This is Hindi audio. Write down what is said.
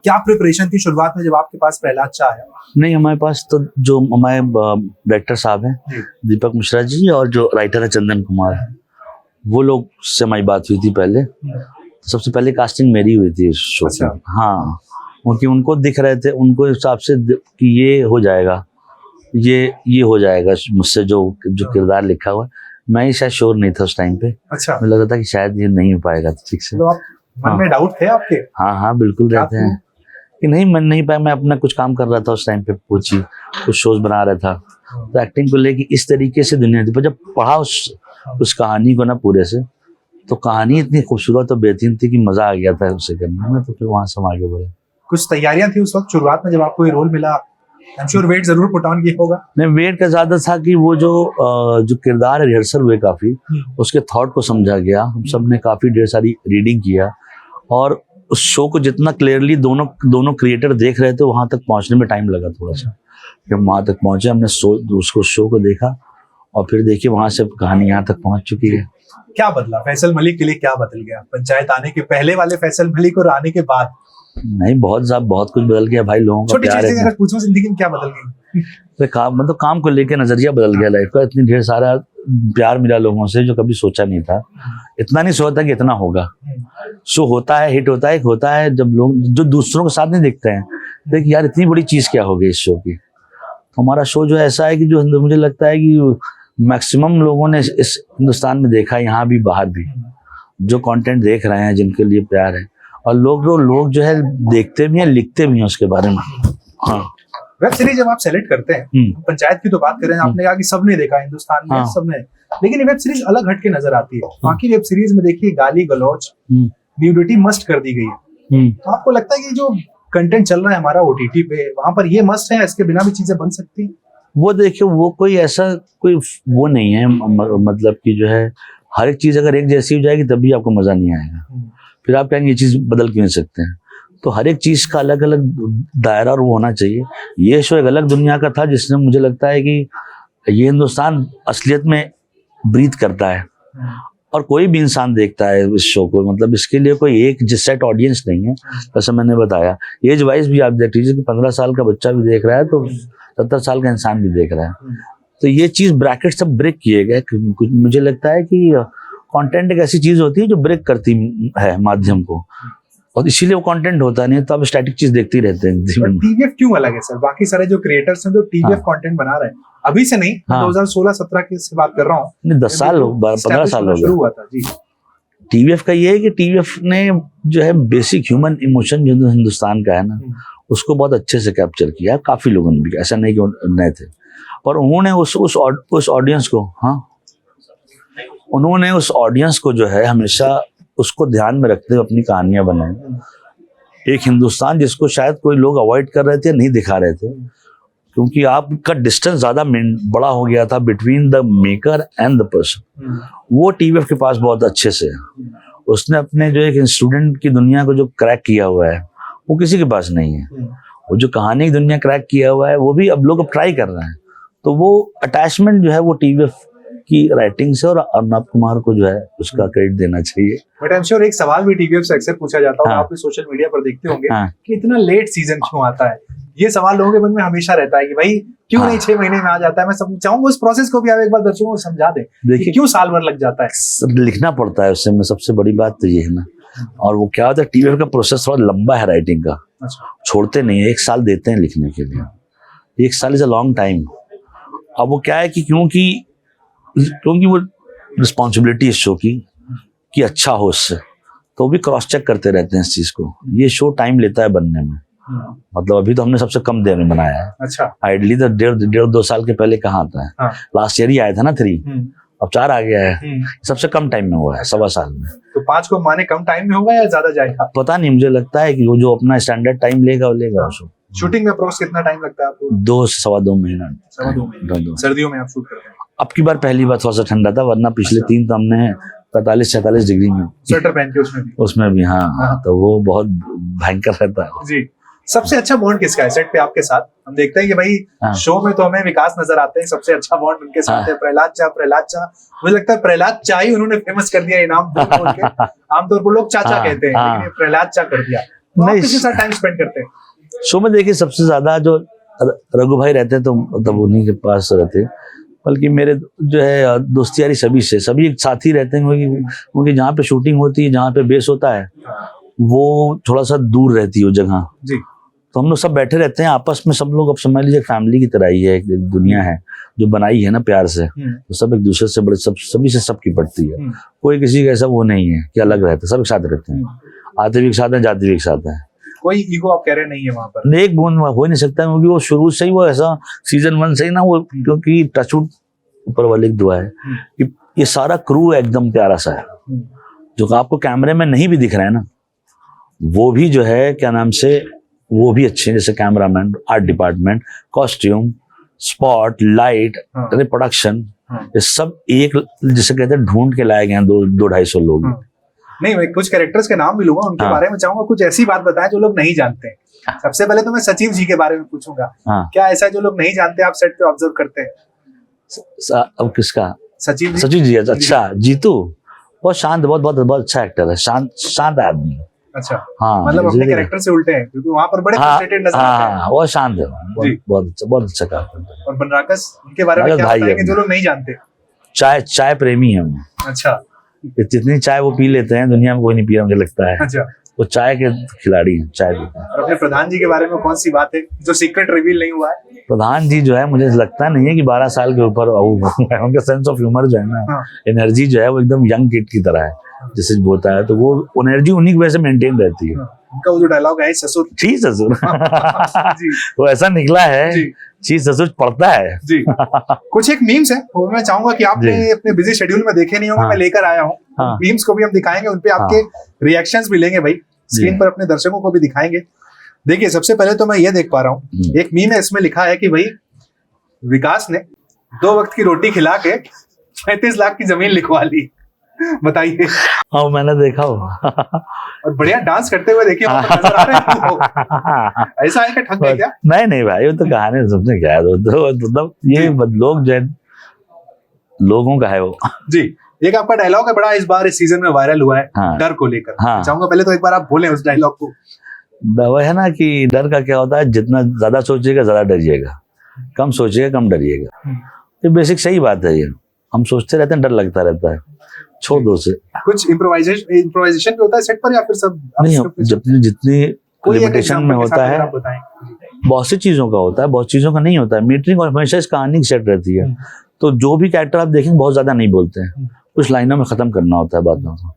क्या प्रिपरेशन थी शुरुआत में जब आपके पास प्रहलाद चा आया? नहीं, हमारे पास तो जो हमारे डायरेक्टर साहब हैं दीपक मिश्रा जी और जो राइटर है चंदन कुमार, वो लोग से हमारी बात हुई थी पहले। सबसे पहले कास्टिंग मेरी हुई थी उस शो की। हाँ, क्योंकि उनको दिख रहे थे, उनको हिसाब से कि ये हो जाएगा, ये हो जाएगा मुझसे जो किरदार लिखा हुआ। मैं ही शायद श्योर नहीं था उस टाइम पे। अच्छा, मुझे लगा था कि शायद ये नहीं हो पाएगा ठीक से। तो आप मन में डाउट थे आपके? हाँ, बिल्कुल रहते हैं कि नहीं, मन नहीं पाया। मैं अपना कुछ काम कर रहा था उस टाइम पे, कुछ शोज बना रहा था, तो एक्टिंग को लेके इस तरीके से दुनिया थी। पर जब पढ़ा उस कहानी को ना पूरे से, तो कहानी इतनी खूबसूरत और बेहतरीन थी कि मजा आ गया था उसे करने में। तो फिर वहां से हम आगे बढ़े। कुछ तैयारियां थी उस वक्त शुरुआत में जब आपको ये रोल मिला? आई एम श्योर वेट जरूर पुट ऑन किया होगा। नहीं, वेट का ज्यादा था कि वो जो किरदार रिहर्सल हुए काफी, उसके थॉट को समझा गया। हम सब ने काफी ढेर सारी रीडिंग किया, और उस शो को जितना क्लियरली दोनों क्रिएटर देख रहे थे, वहां तक पहुंचने में टाइम लगा थोड़ा सा। जब वहां तक पहुंचे, हमने उसको शो को देखा, और फिर देखिए वहां से कहानी यहाँ तक पहुंच चुकी है। क्या बदला फैसल मलिक के लिए? क्या बदल गया पंचायत आने के पहले वाले फैसल मलिक और आने के बाद? नहीं, बहुत कुछ बदल गया भाई। लोगों का प्यार है। अगर पूछूं जिंदगी में क्या बदल गई? मतलब काम को लेके नजरिया बदल गया लाइफ का। इतनी ढेर सारा प्यार मिला लोगों से जो कभी सोचा नहीं था। इतना नहीं सोचा कि इतना होगा। शो होता है, हिट होता है जब लोग जो दूसरों के साथ नहीं देखते हैं, देखिए यार इतनी बड़ी चीज क्या हो गई इस शो की। तो हमारा शो जो ऐसा है कि जो मुझे लगता है कि मैक्सिमम लोगों ने इस हिंदुस्तान में देखा, यहाँ भी बाहर भी, जो कंटेंट देख रहे हैं, जिनके लिए प्यार है, और लोग जो है देखते भी हैं, लिखते भी हैं उसके बारे में। हाँ, वेब सीरीज जब आप सेलेक्ट करते हैं, पंचायत की तो बात करें, आपने कहा कि सबने देखा हिंदुस्तान में, सबने, लेकिन ये वेब सीरीज अलग हटके नजर आती है। बाकी वेब सीरीज में देखिए गाली गलौज, न्यूडिटी मस्ट कर दी गई है। तो आपको लगता है कि जो कंटेंट चल रहा है हमारा ओटीटी पे, वहां पर ये मस्ट है, इसके बिना भी चीजें बन सकती हैं? वो देखिए, वो कोई ऐसा कोई वो नहीं है, मतलब कि जो है हर एक चीज अगर एक जैसी हो जाएगी तभी आपको मजा नहीं आएगा। फिर आप कहेंगे ये चीज बदल क्यों नहीं सकते हैं। तो हर एक चीज का अलग अलग दायरा और वो होना चाहिए। ये शो एक अलग दुनिया का था, जिसने मुझे लगता है कि ये हिंदुस्तान असलियत में ब्रीथ करता है, और कोई भी इंसान देखता है इस शो को। मतलब इसके लिए कोई एक सेट ऑडियंस नहीं है। जैसे मैंने बताया, एज वाइज भी आप देख लीजिए कि 15 साल का बच्चा भी देख रहा है, तो 70 साल का इंसान भी देख रहा है। तो ये चीज ब्रैकेट सब ब्रेक किए गए। मुझे लगता है कि कंटेंट एक ऐसी चीज होती है जो ब्रेक करती है माध्यम को, और इसीलिए वो कंटेंट होता नहीं है। तो आप स्टैटिक चीज देखते ही रहते हैं। टीवीएफ क्यों अलग है सर? बाकी सारे जो क्रिएटर्स हैं जो टीवीएफ कंटेंट बना रहे हैं, अभी से नहीं, 2016-17 की से बात कर रहा हूँ। नहीं, 10 साल 15 साल हो शुरू हुआ था जी। टीवीएफ का ये है कि टीवीएफ ने जो है बेसिक ह्यूमन इमोशन जो हिंदुस्तान का है ना, उसको बहुत अच्छे से कैप्चर किया। काफी लोगों ने भी, ऐसा नहीं कि नए थे, पर उन्होंने उस ऑडियंस को, उन्होंने उस ऑडियंस को जो है हमेशा उसको ध्यान में रखते हुए अपनी कहानियां बनाई। एक हिंदुस्तान जिसको शायद कोई लोग अवॉइड कर रहे थे, नहीं दिखा रहे थे, क्योंकि आपका डिस्टेंस ज्यादा बड़ा हो गया था between the maker and the person. वो टीवीएफ के पास बहुत अच्छे से है। उसने अपने जो एक स्टूडेंट की दुनिया को जो क्रैक किया हुआ है, वो किसी के पास नहीं है। वो जो कहानी की दुनिया क्रैक किया हुआ है, वो भी अब लोग ट्राई कर रहे हैं। तो वो अटैचमेंट जो है वो टीवीएफ की राइटिंग से और अर्नब कुमार को जो है उसका क्रेडिट देना चाहिए। बट आई एम श्योर एक सवाल भी टीवीएफ से अक्सर पूछा जाता है, आप भी सोशल मीडिया पर देखते होंगे कि इतना लेट सीजन क्यों आता है। ये सवाल लोगों के मन में हमेशा रहता है कि भाई क्यों नहीं 6 महीने में आ जाता है। मैं चाहूंगा उस प्रोसेस को भी आप एक बार दर्शकों को समझा दें, देखिए क्यों साल भर लग जाता है। लिखना पड़ता है उससे, में सबसे बड़ी बात तो ये है ना। और वो क्या होता है, टीवीएफ का प्रोसेस थोड़ा लंबा है राइटिंग का। छोड़ते नहीं है, 1 साल देते हैं लिखने के लिए। 1 साल इज अ लॉन्ग टाइम। अब वो क्या है कि क्योंकि वो रिस्पॉन्सिबिलिटी इस शो की अच्छा हो उससे, तो वो भी क्रॉस चेक करते रहते हैं इस चीज को। ये शो टाइम लेता है बनने में। मतलब अभी तो हमने सबसे कम देर में बनाया है। अच्छा, आइडली तो 1.5-2 साल के पहले कहाँ आता है। लास्ट ईयर ही आया था ना 3, अब 4 आ गया है। सबसे कम टाइम में हुआ है, 1.25 साल में। तो 5 को माने कम टाइम में होगा या ज्यादा जाएगा? पता नहीं, मुझे लगता है कि वो जो अपना स्टैंडर्ड टाइम लेगा वो लेगा। शूटिंग में अप्रोक्स कितना टाइम लगता है आपको? 2 से 2.25 महीना। 2 सर्दियों में आप शूट करते हैं? अब की बार पहली बार थोड़ा सा ठंडा था, वरना पिछले 3 तो हमने 45-46 डिग्री में स्वेटर पहन के उसमें भी। हाँ, तो वो बहुत भयंकर रहता है जी। सबसे अच्छा बॉन्ड किसका है सेट पे आपके साथ? हम देखते हैं कि भाई शो में तो हमें विकास नजर आते हैं, सबसे अच्छा बॉन्ड उनके साथ है प्रहलाद चा। मुझे लगता है प्रहलाद चा ही उन्होंने फेमस कर दिया इनाम बोल के। आमतौर पर लोग चाचा कहते हैं, लेकिन प्रहलाद चा कर दिया। तो आप नहीं, किसके साथ टाइम स्पेंड करते हैं? शो में देखिए सबसे ज्यादा जो रघु भाई रहते हैं तो मतलब उन्हीं के पास रहते हैं, बल्कि मेरे जो है दोस्ती यारी सभी एक साथ ही रहते हैं, क्योंकि जहाँ पे शूटिंग होती है, जहाँ पे बेस होता है, वो थोड़ा सा दूर रहती है वो जगह। जी। तो हम लोग सब बैठे रहते हैं आपस में, सब लोग अब समझ लीजिए फैमिली की तरह ही है, एक दुनिया है जो बनाई है ना प्यार से, तो सब एक दूसरे से बड़े, सभी से सबकी पड़ती है। कोई किसी का ऐसा वो नहीं है कि अलग रहते, सब एक साथ रहते हैं, आते भी एक साथ हैं, जाते भी एक साथ हैं। कोई ईगो आप कह रहे नहीं है वहां पर? एक बूंद हो नहीं सकता, क्योंकि वो शुरू से ही वो ऐसा सीजन 1 से ही ना वो, क्योंकि टचवुड ऊपर वाले की दुआ है कि ये सारा क्रू एकदम प्यारा सा है, जो आपको कैमरे में नहीं भी दिख रहा है ना, वो भी जो है क्या नाम से वो भी अच्छे हैं, जैसे cameraman, art department, costume, spot light, production, ये सब एक जिसे कहते हैं ढूंढ के लाए गए हैं 200-250 लोग। नहीं, मैं कुछ कैरेक्टर्स के नाम भी लूंगा, उनके बारे में चाहूंगा कुछ ऐसी बात बताएं जो लोग नहीं जानते हैं। सबसे पहले तो मैं सचिव जी के बारे में पूछूंगा, क्या ऐसा जो लोग नहीं जानते आप सेट पे ऑब्जर्व करते हैं? अब किसका? सचिव जी। अच्छा, जीतू बहुत शांत, बहुत अच्छा एक्टर है, शांत आदमी है। अच्छा, हाँ, मतलब अपने कैरेक्टर से उल्टे हैं, क्योंकि वहाँ पर बड़े फ्रस्ट्रेटेड नजर आते हैं। बहुत शांत है, बहुत अच्छा काम। और बनराकस, उनके बारे में क्या बताएंगे जो लोग नहीं जानते? चाय प्रेमी है वो। अच्छा, जितनी चाय वो पी लेते हैं दुनिया में कोई नहीं पिया मुझे लगता है। अच्छा, वो चाय के खिलाड़ी हैं, चाय पीते हैं। और अपने प्रधान जी के बारे में कौन सी बात है जो सीक्रेट रिवील नहीं हुआ है? प्रधान जी जो है मुझे लगता नहीं है कि 12 साल के ऊपर, उनका सेंस ऑफ ह्यूमर जो है ना, एनर्जी जो है वो एकदम यंग किड की तरह है, जैसे होता है, तो वो एनर्जी उन्हीं की वजह से मेंटेन रहती है। उनका वो जो डायलॉग है, ससुर जी ससुर वो ऐसा निकला है, जी ससुर पड़ता है जी। कुछ एक मीम्स है, वो मैं चाहूंगा कि आपने अपने बिजी शेड्यूल में देखे नहीं होंगे, मैं लेकर आया हूँ। मीम्स को भी हम दिखाएंगे, उनपे आपके रिएक्शंस भी लेंगे भाई, स्क्रीन पर अपने दर्शकों को भी दिखाएंगे। देखिए, सबसे पहले तो मैं ये देख पा रहा हूँ, एक मीम है, इसमें लिखा है कि भाई विकास ने 2 वक्त की रोटी खिला के 35 लाख की जमीन लिखवा ली। बताइए। हाँ, मैंने देखा हो। और बढ़िया डांस करते हुए देखिए नजर आ रहे हैं। ऐसा है क्या, ठग गए क्या? नहीं भाई, वो तो कहानी सबने क्या है, मतलब ये लोग जो है लोगों का है वो। जी, एक आपका डायलॉग है बड़ा इस बार इस सीजन में वायरल हुआ है, डर को लेकर। चाहूंगा पहले तो एक बार आप बोलें उस डायलॉग को। वो है ना कि डर का क्या होता है, जितना ज्यादा सोचिएगा ज्यादा डरिएगा, कम सोचिएगा कम डरिएगा। ये बेसिक सही बात है, ये हम सोचते रहते हैं, डर लगता रहता है, छोड़ दो उसे। कुछ इम्प्रोवाइजेशन भी होता है सेट पर या फिर सब नहीं? जितनी लिमिटेशन में होता है, बहुत सी चीजों का होता है, बहुत चीजों का नहीं होता है। मीटरिंग और हमेशा इस कहानी की सेट रहती है, तो जो भी कैरेक्टर आप देखेंगे बहुत ज्यादा नहीं बोलते हैं, कुछ लाइनों में खत्म करना होता है बातों को।